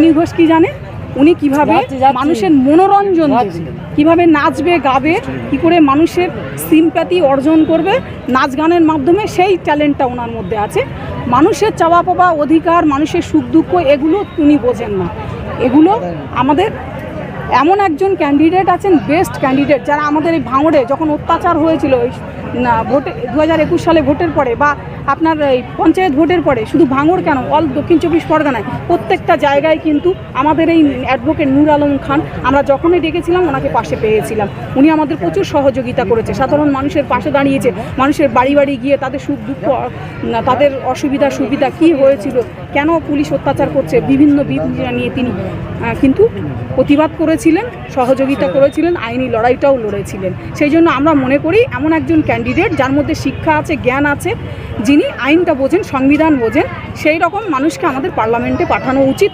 রজনী ঘোষ কি জানে, উনি কিভাবে মানুষের মনোরঞ্জন দেবে, কিভাবে নাচবে গাবে, কি করে মানুষের সিম্প্যাথি অর্জন করবে নাচ গানের মাধ্যমে, সেই ট্যালেন্টটা ওনার মধ্যে আছে। মানুষের চাওয়া পাওয়া অধিকার, মানুষের সুখ দুঃখ, এগুলো উনি বোঝেন না। এগুলো আমাদের এমন একজন ক্যান্ডিডেট আছেন, বেস্ট ক্যান্ডিডেট, যারা আমাদের এই ভাঙড়ে যখন অত্যাচার হয়েছিল ভোটে 2021 সালে ভোটের পরে, বা আপনার এই পঞ্চায়েত ভোটের পরে, শুধু ভাঙড় কেন, অল দক্ষিণ চব্বিশ পরগনায় প্রত্যেকটা জায়গায় কিন্তু আমাদের এই অ্যাডভোকেট নূর আলম খান, আমরা যখনই ডেকেছিলাম ওনাকে পাশে পেয়েছিলাম। উনি আমাদের প্রচুর সহযোগিতা করেছে, সাধারণ মানুষের পাশে দাঁড়িয়েছে, মানুষের বাড়ি বাড়ি গিয়ে তাদের সুখ দুঃখ, তাদের অসুবিধা সুবিধা কী হয়েছিল, কেন পুলিশ অত্যাচার করছে, বিভিন্ন বিধিনিষেধ নিয়ে তিনি কিন্তু প্রতিবাদ করেছিলেন, সহযোগিতা করেছিলেন, আইনি লড়াইটাও লড়েছিলেন। সেই জন্য আমরা মনে করি এমন একজন ক্যান্ডিডেট যার মধ্যে শিক্ষা আছে, জ্ঞান আছে, যিনি আইনটা বোঝেন, সংবিধান বোঝেন, সেই রকম মানুষকে আমাদের পার্লামেন্টে পাঠানো উচিত।